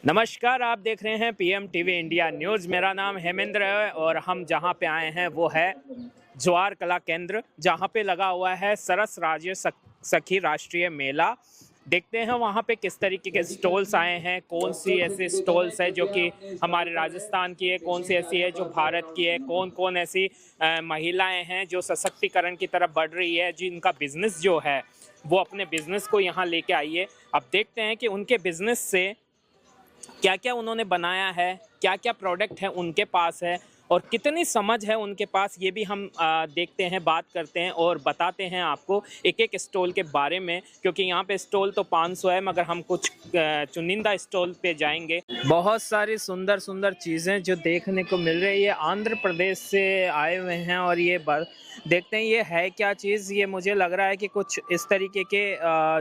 नमस्कार, आप देख रहे हैं पीएम टीवी इंडिया न्यूज़। मेरा नाम हेमेंद्र है और हम जहां पे आए हैं वो है ज्वार कला केंद्र, जहां पे लगा हुआ है सरस राज्य सखी राष्ट्रीय मेला। देखते हैं वहां पे किस तरीके के स्टॉल्स आए हैं, कौन सी ऐसी स्टॉल्स है जो कि हमारे राजस्थान की है, कौन सी ऐसी है जो भारत की है, कौन कौन ऐसी महिलाएं हैं जो सशक्तिकरण की तरफ बढ़ रही है, जिनका बिजनेस जो है वो अपने बिजनेस को यहाँ लेके आई है। अब देखते हैं कि उनके बिजनेस से क्या क्या उन्होंने बनाया है, क्या क्या प्रोडक्ट है उनके पास है और कितनी समझ है उनके पास, ये भी हम देखते हैं, बात करते हैं और बताते हैं आपको एक एक स्टॉल के बारे में। क्योंकि यहाँ पे स्टॉल तो 500 है, मगर हम कुछ चुनिंदा स्टॉल पे जाएंगे। बहुत सारी सुंदर सुंदर चीज़ें जो देखने को मिल रही है, आंध्र प्रदेश से आए हुए हैं। और ये देखते हैं ये है क्या चीज़। ये मुझे लग रहा है कि कुछ इस तरीके के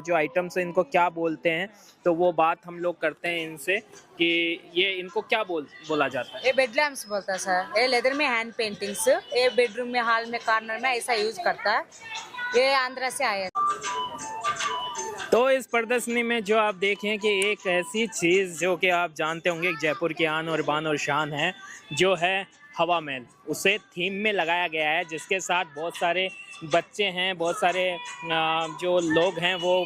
जो आइटम्स हैं इनको क्या बोलते हैं, तो वो बात हम लोग करते हैं इनसे कि ये इनको क्या बोला जाता है। ये बेड लैम्प्स बोलता है सर। ये लेदर में हैंड पेंटिंग्स, ये बेडरूम में, हॉल में, कॉर्नर में ऐसा यूज करता है। ये आंध्रा से आया है। तो इस प्रदर्शनी में जो आप देखें कि एक ऐसी चीज़ जो कि आप जानते होंगे जयपुर की आन और बान और शान है, जो है हवा महल, उसे थीम में लगाया गया है, जिसके साथ बहुत सारे बच्चे हैं, बहुत सारे जो लोग हैं वो।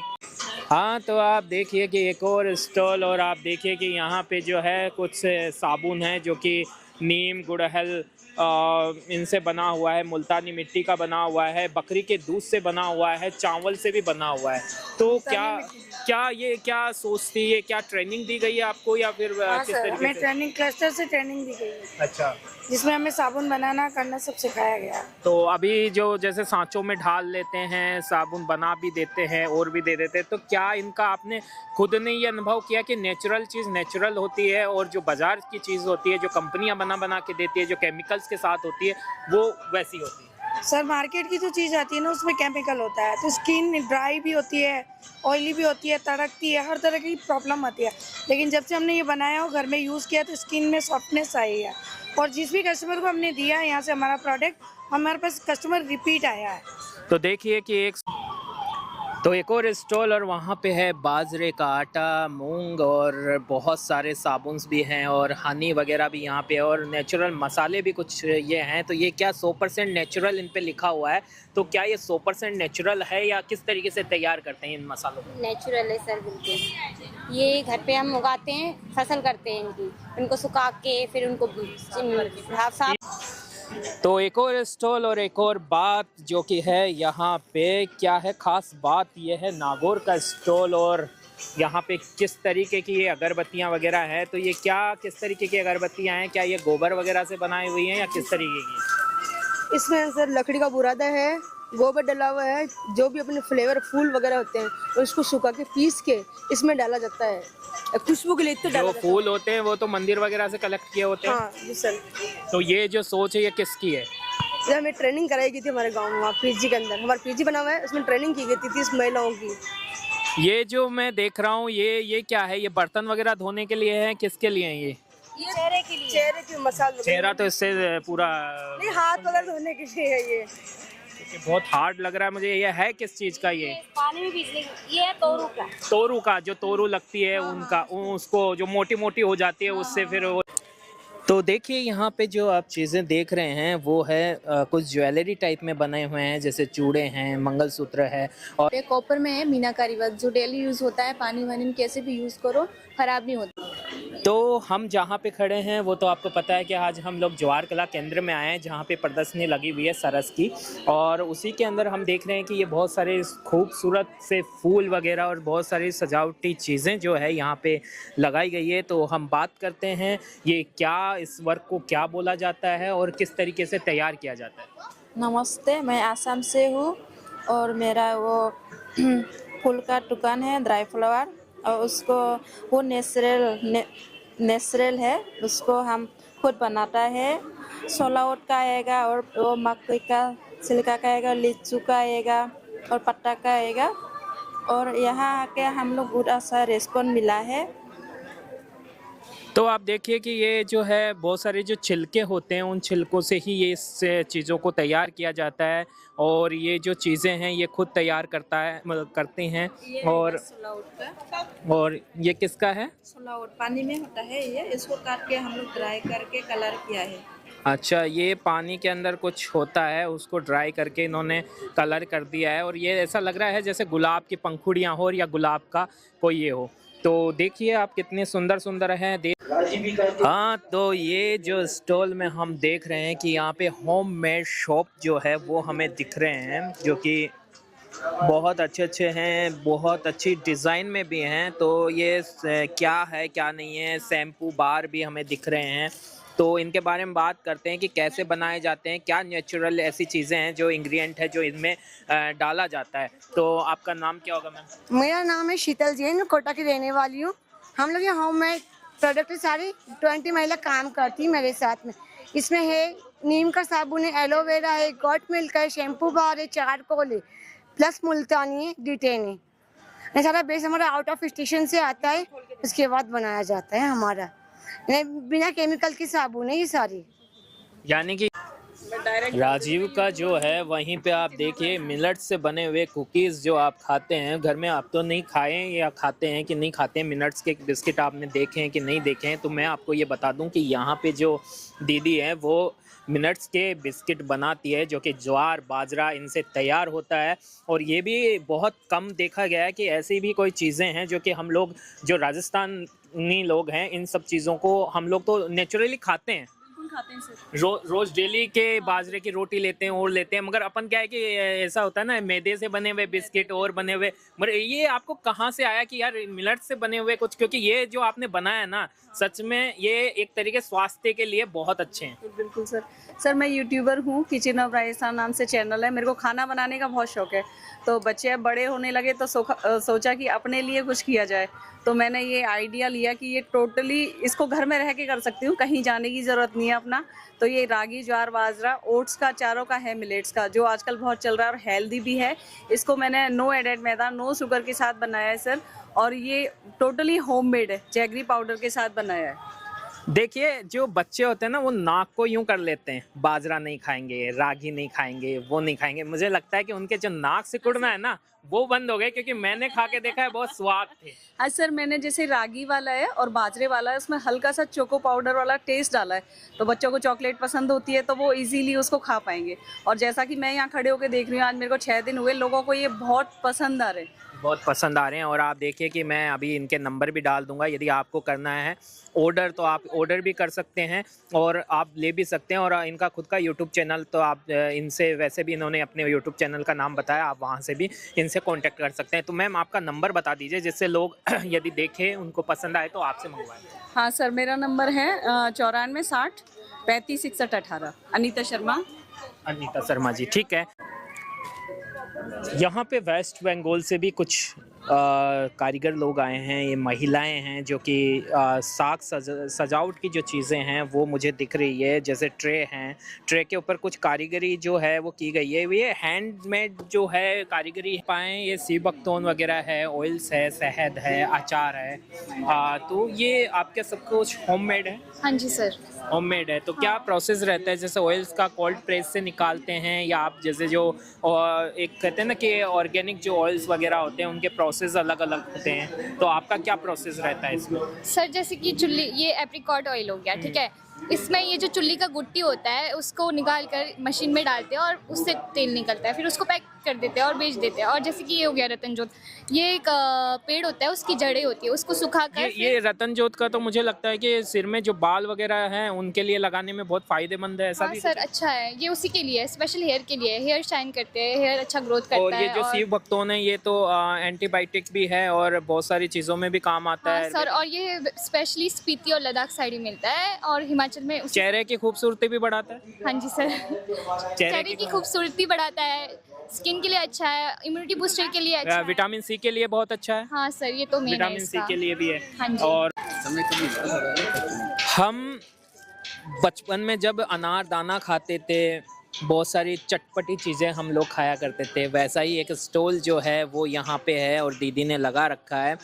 हाँ, तो आप देखिए कि एक और स्टॉल, और आप देखिए कि यहाँ पे जो है कुछ साबुन है जो कि नीम, गुड़हल इनसे बना हुआ है, मुल्तानी मिट्टी का बना हुआ है, बकरी के दूध से बना हुआ है, चावल से भी बना हुआ है। तो क्या सोचती है, क्या ट्रेनिंग दी गई है आपको या फिर किस सर, तरीके हमें से? ट्रेनिंग क्लस्टर से ट्रेनिंग दी गई है, अच्छा, जिसमें हमें साबुन बनाना करना सब सिखाया गया। तो अभी जो जैसे सांचों में ढाल लेते हैं, साबुन बना भी देते हैं और भी दे देते हैं, तो क्या इनका आपने खुद ने ये अनुभव किया कि नेचुरल चीज़ नेचुरल होती है और जो बाजार की चीज़ होती है, जो कंपनियां बना के देती है, जो केमिकल्स के साथ होती है, वो वैसी होती है? सर, मार्केट की जो चीज़ आती है ना, उसमें केमिकल होता है, तो स्किन ड्राई भी होती है, ऑयली भी होती है, तड़कती है, हर तरह की प्रॉब्लम आती है। लेकिन जब से हमने ये बनाया और घर में यूज़ किया तो स्किन में सॉफ्टनेस आई है। और जिस भी कस्टमर को हमने दिया है यहाँ से हमारा प्रोडक्ट, हमारे पास कस्टमर रिपीट आया है। तो देखिए कि एक और स्टॉल, और वहाँ पे है बाजरे का आटा, मूंग और बहुत सारे साबुन्स भी हैं और हनी वगैरह भी यहाँ पे, और नेचुरल मसाले भी कुछ ये हैं। तो ये क्या 100% नेचुरल इन पे लिखा हुआ है, तो क्या ये 100% नेचुरल है या किस तरीके से तैयार करते हैं इन मसालों को? नेचुरल है सर, बिल्कुल। ये घर पे हम उगाते हैं, फसल करते हैं इनको सुखा के फिर उनको साफ। तो एक और स्टॉल और एक और बात जो कि है यहाँ पे, क्या है खास बात, ये है नागौर का स्टॉल। और यहाँ पे किस तरीके की ये अगरबत्तियाँ वगैरह हैं, तो ये क्या किस तरीके की अगरबत्तियाँ हैं, क्या ये गोबर वगैरह से बनाई हुई हैं या किस तरीके की? इसमें सर लकड़ी का बुरादा है, गोबर डला हुआ है, जो भी अपने फ्लेवर फूल वगैरह होते हैं उसको सुखा के पीस के इसमें डाला जाता है, खुशबू के लिए तो डाला जो जाता है। फूल होते हैं वो तो मंदिर वगैरह से कलेक्ट किए होते हैं। हाँ जी सर। तो ये जो सोच है ये किसकी है? जब हमें ट्रेनिंग कराई गई थी हमारे गांव में, वहाँ पीजी के अंदर हमारा पीजी बना हुआ है, उसमें ट्रेनिंग की गई थी 30 महिलाओं की। ये जो मैं देख रहा हूँ ये क्या है, ये बर्तन वगैरह धोने के लिए है, किसके लिए है ये? चेहरे के लिए, चेहरे की मसाज। चेहरा तो इससे पूरा नहीं, हाथ वगैरह धोने के लिए है ये। बहुत हार्ड लग रहा है मुझे। ये है किस चीज का? ये पानी में पीसने, ये है तोरू का। तोरू का, जो तोरू लगती है उनका, उसको जो मोटी मोटी हो जाती है उससे फिर वो। तो देखिए यहाँ पे जो आप चीज़ें देख रहे हैं वो है कुछ ज्वेलरी टाइप में बने हुए हैं, जैसे चूड़े हैं, मंगलसूत्र है। और ये कॉपर में है, मीनाकारी वर्क, जो डेली यूज़ होता है, पानी वानी में कैसे भी यूज़ करो ख़राब नहीं होता। तो हम जहाँ पे खड़े हैं वो तो आपको पता है कि आज हम लोग ज्वार कला केंद्र में आए हैं, जहाँ पे प्रदर्शनी लगी हुई है सरस की। और उसी के अंदर हम देख रहे हैं कि ये बहुत सारे खूबसूरत से फूल वगैरह और बहुत सारी सजावटी चीज़ें जो है यहाँ पे लगाई गई है। तो हम बात करते हैं ये क्या, इस वर्क को क्या बोला जाता है और किस तरीके से तैयार किया जाता है। नमस्ते, मैं आसाम से हूँ और मेरा वो फूल का दुकान है, ड्राई फ्लावर, और उसको वो नेचुरल है, उसको हम खुद बनाता है। सोलावट का आएगा और वो मकई का छिलका का आएगा, लीचू का आएगा और पत्ता का आएगा। और यहाँ आके हम लोग बहुत अच्छा रेस्पॉन्स मिला है। तो आप देखिए कि ये जो है बहुत सारे जो छिलके होते हैं उन छिलकों से ही ये इस चीज़ों को तैयार किया जाता है और ये जो चीज़ें हैं ये खुद तैयार करता है मतलब करते हैं। और ये किसका है? सोलाउट पानी में होता है ये, इसको काट के हम लोग ड्राई करके कलर किया है। अच्छा, ये पानी के अंदर कुछ होता है उसको ड्राई करके इन्होंने कलर कर दिया है और ये ऐसा लग रहा है जैसे गुलाब की पंखुड़ियाँ हो या गुलाब का कोई ये हो। तो देखिए आप कितने सुंदर सुंदर हैं। हाँ, तो ये जो स्टॉल में हम देख रहे हैं कि यहाँ पे होम मेड शॉप जो है वो हमें दिख रहे हैं जो कि बहुत अच्छे हैं, बहुत अच्छी डिज़ाइन में भी हैं। तो ये क्या है क्या नहीं है, शैम्पू बार भी हमें दिख रहे हैं। तो इनके बारे में बात करते हैं कि कैसे बनाए जाते हैं, क्या नेचुरल ऐसी चीज़ें हैं जो इंग्रेडिएंट है जो इनमें डाला जाता है। तो आपका नाम क्या होगा मैम? मेरा नाम है शीतल जैन, कोटा की रहने वाली हूँ। हम लोग ये होममेड प्रोडक्ट सारी 20 महिला काम करती है मेरे साथ में। इसमें है नीम का साबुन है, एलोवेरा है, गॉट मिल्क है, शैम्पू बार है, चारकोल है, प्लस मुल्तानी है, डिटेन है। ये सारा बेस हमारा आउट ऑफ स्टेशन से आता है, उसके बाद बनाया जाता है हमारा। ये बिना केमिकल की साबुन है ये सारी। यानी कि राजीव का जो है वहीं पे आप देखिए मिलेट से बने हुए कुकीज़ जो आप खाते हैं घर में, आप तो नहीं खाएं या खाते हैं कि नहीं खाते हैं, मिनट्स के बिस्किट आपने देखे हैं कि नहीं देखे हैं। तो मैं आपको ये बता दूं कि यहाँ पे जो दीदी है वो मिनट्स के बिस्किट बनाती है जो कि ज्वार बाजरा इनसे तैयार होता है। और ये भी बहुत कम देखा गया है कि ऐसी भी कोई चीज़ें हैं जो कि हम लोग जो राजस्थानी लोग हैं इन सब चीज़ों को हम लोग तो नेचुरली खाते हैं, रोज डेली के बाजरे की रोटी लेते हैं और लेते हैं। मगर अपन क्या है कि ऐसा होता है ना, मैदे से बने हुए बिस्किट और बने हुए। मगर ये आपको कहाँ से आया कि यार मिलेट से बने हुए कुछ, क्योंकि ये जो आपने बनाया ना सच में ये एक तरीके स्वास्थ्य के लिए बहुत अच्छे हैं। बिल्कुल सर मैं यूट्यूबर हूँ, किचन ऑफ राजस्थान नाम से चैनल है। मेरे को खाना बनाने का बहुत शौक है। तो बच्चे अब बड़े होने लगे तो सोचा कि अपने लिए कुछ किया जाए। तो मैंने ये आइडिया लिया कि ये टोटली इसको घर में रह के कर सकती हूँ, कहीं जाने की ज़रूरत नहीं है अपना। तो ये रागी ज्वार बाजरा ओट्स का चारों का है, मिलेट्स का जो आजकल बहुत चल रहा है और हेल्दी भी है। इसको मैंने नो एडेड मैदा नो शुगर के साथ बनाया है सर, और ये टोटली होममेड है, जैगरी पाउडर के साथ बनाया है। देखिए जो बच्चे होते हैं ना वो नाक को यूं कर लेते हैं, बाजरा नहीं खाएंगे, रागी नहीं खाएंगे, वो नहीं खाएंगे। मुझे लगता है कि उनके जो नाक से कुड़ना है ना वो बंद हो गए, क्योंकि मैंने खा के देखा है बहुत स्वाद थे। हाँ सर, मैंने जैसे रागी वाला है और बाजरे वाला है, उसमें हल्का सा चोको पाउडर वाला टेस्ट डाला है। तो बच्चों को चॉकलेट पसंद होती है तो वो इजीली उसको खा पाएंगे। और जैसा कि मैं यहाँ खड़े होकर देख रही हूँ, आज मेरे को 6 दिन हुए, लोगों को ये बहुत पसंद आ रहे हैं, बहुत पसंद आ रहे हैं। और आप देखिए कि मैं अभी इनके नंबर भी डाल दूंगा, यदि आपको करना है ऑर्डर तो आप ऑर्डर भी कर सकते हैं और आप ले भी सकते हैं। और इनका खुद का यूट्यूब चैनल, तो आप इनसे वैसे भी इन्होंने अपने यूट्यूब चैनल का नाम बताया, आप वहां से भी इनसे कांटेक्ट कर सकते हैं। तो मैम आपका नंबर बता दीजिए जिससे लोग यदि देखें उनको पसंद आए तो आपसे मंगवाएं। हाँ सर, मेरा नंबर है 94 60 35 61 18। अनीता शर्मा। अनीता शर्मा जी, ठीक है। यहाँ पे वेस्ट बंगाल से भी कुछ कारीगर लोग आए हैं, ये महिलाएं हैं जो कि साग सजावट की जो चीज़ें हैं वो मुझे दिख रही है। जैसे ट्रे हैं, ट्रे के ऊपर कुछ कारीगरी जो है वो की गई है, ये हैंडमेड जो है कारीगरी पाएँ। ये सीबकतोन वगैरह है, ऑयल्स है, शहद है, अचार है। तो ये आपके सब कुछ होममेड है? हाँ जी सर, होममेड है। तो क्या प्रोसेस रहता है? जैसे ऑयल्स का कोल्ड प्रेस से निकालते हैं या आप जैसे जो एक कहते हैं ना कि ऑर्गेनिक जो ऑयल्स वगैरह होते हैं उनके प्रोसेस अलग अलग होते हैं, तो आपका क्या प्रोसेस रहता है इसमें? सर जैसे कि चुल्ली, ये एप्रिकॉट ऑयल हो गया, ठीक है। इसमें ये जो चुल्ली का गुट्टी होता है उसको निकाल कर मशीन में डालते हैं और उससे तेल निकलता है, फिर उसको पैक कर देते हैं और बेच देते हैं। और जैसे कि ये हो गया रतन जोत, ये एक पेड़ होता है, उसकी जड़ें होती है, उसको सुखाकर ये रतन जोत का तो मुझे लगता है कि सिर में जो बाल वगैरह हैं उनके लिए लगाने में बहुत फायदेमंद है, ऐसा हाँ भी सर, अच्छा है। ये उसी के लिए, स्पेशल हेयर के लिए, हेयर शाइन करते हैं, हेयर अच्छा ग्रोथ करता है। और ये जो सीव भक्तोन है ये तो एंटीबायोटिक भी है और बहुत सारी चीज़ों में भी काम आता है सर। और ये स्पेशली स्पीति और लद्दाख साइड ही मिलता है और हिमाचल में चेहरे की खूबसूरती भी बढ़ाता है। हाँ जी सर, चेहरे की खूबसूरती बढ़ाता है, स्किन के लिए अच्छा है, इम्यूनिटी बूस्टर के लिए अच्छा है, विटामिन सी के लिए बहुत अच्छा है। हाँ सर, ये तो मेन है विटामिन सी के लिए भी है। हाँ जी। और हम बचपन में जब अनार दाना खाते थे, बहुत सारी चटपटी चीज़ें हम लोग खाया करते थे, वैसा ही एक स्टॉल जो है वो यहाँ पे है और दीदी ने लगा रखा है।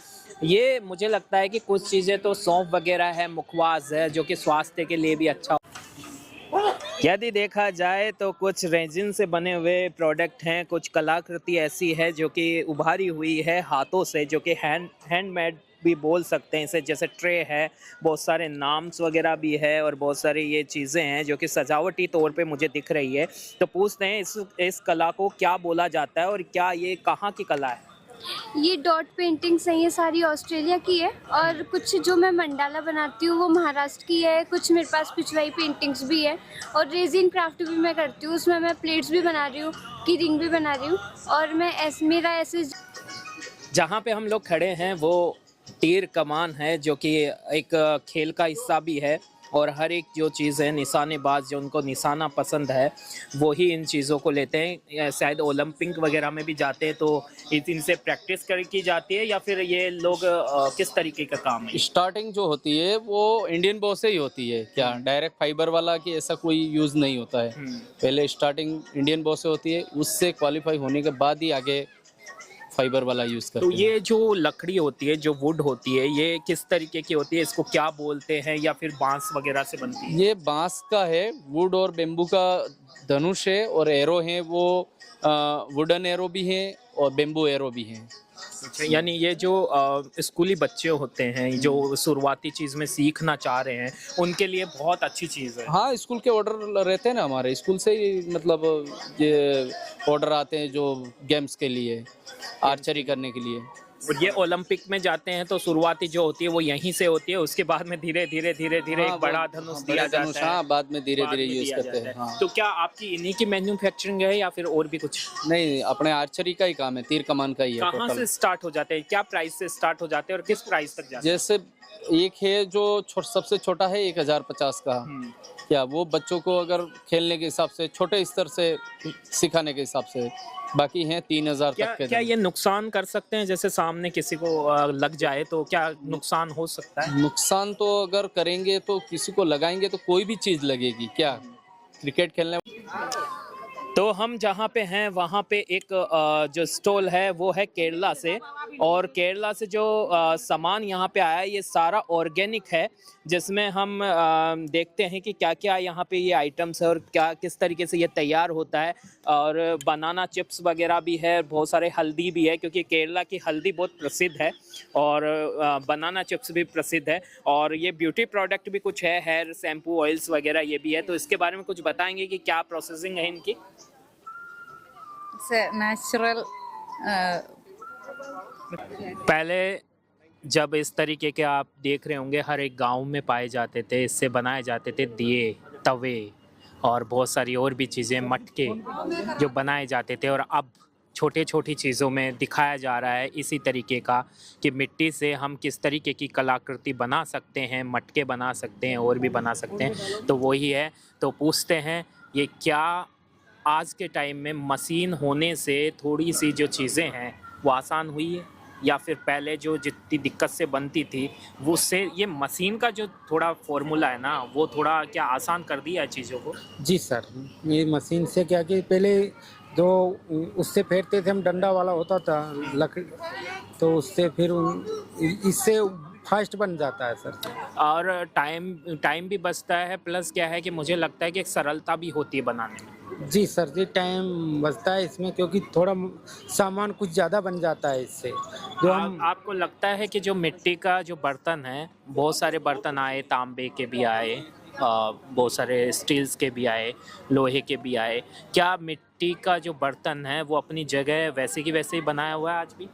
ये मुझे लगता है कि कुछ चीज़ें तो सौंफ वगैरह है, मुखवास है, जो कि स्वास्थ्य के लिए भी अच्छा। यदि देखा जाए तो कुछ रेजिन से बने हुए प्रोडक्ट हैं, कुछ कलाकृति ऐसी है जो कि उभारी हुई है हाथों से, जो कि हैंडमेड भी बोल सकते हैं इसे, जैसे ट्रे है, बहुत सारे नाम्स वगैरह भी है और बहुत सारी ये चीज़ें हैं जो कि सजावटी तौर पे मुझे दिख रही है। तो पूछते हैं इस कला को क्या बोला जाता है और क्या ये कहाँ की कला है? ये डॉट पेंटिंग्स हैं, ये सारी ऑस्ट्रेलिया की है और कुछ जो मैं मंडाला बनाती हूँ वो महाराष्ट्र की है। कुछ मेरे पास पिछवाई पेंटिंग्स भी है और रेजिन क्राफ्ट भी मैं करती हूँ। उसमें मैं प्लेट्स भी बना रही हूँ, की रिंग भी बना रही हूँ और मैं मेरा ऐसे। जहाँ पे हम लोग खड़े हैं वो तीर कमान है, जो कि एक खेल का हिस्सा भी है और हर एक जो चीज़ है, निशानेबाज जो उनको निशाना पसंद है वो ही इन चीज़ों को लेते हैं। शायद ओलंपिक वगैरह में भी जाते हैं तो इनसे प्रैक्टिस की जाती है, या फिर ये लोग किस तरीके का काम है? स्टार्टिंग जो होती है वो इंडियन बो से ही होती है। क्या डायरेक्ट फाइबर वाला कि ऐसा कोई यूज़ नहीं होता है। पहले स्टार्टिंग इंडियन बो से होती है, उससे क्वालिफाई होने के बाद ही आगे फाइबर वाला यूज़ करते तो हैं। ये जो लकड़ी होती है, जो वुड होती है, ये किस तरीके की होती है? इसको क्या बोलते हैं, या फिर बांस वगैरह से बनती है? ये बांस का है, वुड और बेम्बू का धनुष है और एरो है वो वुडन एरो भी है और बेम्बू एरो भी है। अच्छा, यानी ये जो स्कूली बच्चे होते हैं जो शुरुआती चीज़ में सीखना चाह रहे हैं, उनके लिए बहुत अच्छी चीज़ है। हाँ, स्कूल के ऑर्डर रहते हैं ना, हमारे स्कूल से ही मतलब ये ऑर्डर आते हैं जो गेम्स के लिए, आर्चरी करने के लिए। और ये ओलंपिक में जाते हैं तो शुरुआती जो होती है वो यहीं से होती है, उसके बाद में धीरे धीरे हाँ, एक बड़ा धनुष दिया जाता है। हाँ, बाद में धीरे बाद धीरे में यूज दिया करते जाता हैं। है। हाँ। तो क्या आपकी इन्हीं की मैन्युफैक्चरिंग है या फिर और भी कुछ? नहीं, अपने आर्चरी का ही काम है, तीर कमान का ही है कहाँ से टोटल। स्टार्ट हो जाते हैं, क्या प्राइस से स्टार्ट हो जाते हैं और किस प्राइस तक जाते हैं? जैसे एक है जो सबसे छोटा है 1050 का। क्या वो बच्चों को अगर खेलने के हिसाब से छोटे स्तर से सिखाने के हिसाब से, बाकी हैं 3000 तक के। क्या ये नुकसान कर सकते हैं? जैसे सामने किसी को लग जाए तो क्या नुकसान हो सकता है? नुकसान तो अगर करेंगे तो किसी को लगाएंगे तो कोई भी चीज़ लगेगी। क्या क्रिकेट खेलने। तो हम जहाँ पे हैं वहाँ पे एक जो स्टॉल है वो है केरला से, और केरला से जो सामान यहाँ पे आया है ये सारा ऑर्गेनिक है, जिसमें हम देखते हैं कि क्या क्या यहाँ पे ये आइटम्स है और क्या किस तरीके से ये तैयार होता है। और बनाना चिप्स वगैरह भी है, बहुत सारे हल्दी भी है क्योंकि केरला की हल्दी बहुत प्रसिद्ध है, और बनाना चिप्स भी प्रसिद्ध है, और ये ब्यूटी प्रोडक्ट भी कुछ है, हेयर शैम्पू ऑयल्स वगैरह ये भी है। तो इसके बारे में कुछ बताएंगे कि क्या प्रोसेसिंग है इनकी? नेचुरल। पहले जब इस तरीके के आप देख रहे होंगे हर एक गांव में पाए जाते थे, इससे बनाए जाते थे दिए, तवे और बहुत सारी और भी चीज़ें, मटके जो बनाए जाते थे। और अब छोटे छोटी चीज़ों में दिखाया जा रहा है इसी तरीके का कि मिट्टी से हम किस तरीके की कलाकृति बना सकते हैं, मटके बना सकते हैं और भी बना सकते हैं। तो वही है। तो पूछते हैं ये क्या आज के टाइम में मशीन होने से थोड़ी सी जो चीज़ें हैं वो आसान हुई है, या फिर पहले जो जितनी दिक्कत से बनती थी वो उससे ये मशीन का जो थोड़ा फॉर्मूला है ना वो थोड़ा क्या आसान कर दिया है चीज़ों को? जी सर, ये मशीन से क्या कि पहले जो उससे फेरते थे हम, डंडा वाला होता था लकड़ी, तो उससे फिर इससे फास्ट बन जाता है सर। और टाइम भी बचता है, प्लस क्या है कि मुझे लगता है कि एक सरलता भी होती है बनाने में। जी सर जी, टाइम बचता है इसमें क्योंकि थोड़ा सामान कुछ ज़्यादा बन जाता है इससे। जो हम आपको लगता है कि जो मिट्टी का जो बर्तन है, बहुत सारे बर्तन आए, तांबे के भी आए, बहुत सारे स्टील्स के भी आए, लोहे के भी आए, क्या मिट्टी का जो बर्तन है वो अपनी जगह वैसे की वैसे ही बनाया हुआ है आज भी?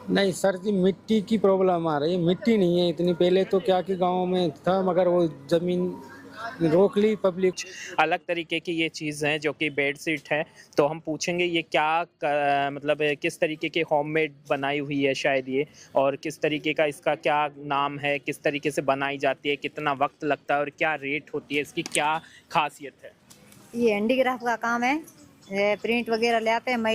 नहीं सर जी, मिट्टी की प्रॉब्लम आ रही है, मिट्टी नहीं है इतनी। पहले तो क्या कि गाँव में था मगर वो ज़मीन रोक ली पब्लिक। अलग तरीके की ये चीज़ है जो कि बेड शीट है, तो हम पूछेंगे ये क्या मतलब किस तरीके की होममेड बनाई हुई है शायद ये, और किस तरीके का इसका क्या नाम है, किस तरीके से बनाई जाती है, कितना वक्त लगता है और क्या रेट होती है, इसकी क्या खासियत है? ये हैंडीक्राफ्ट का काम है, प्रिंट वगैरह ले आते हैं महिला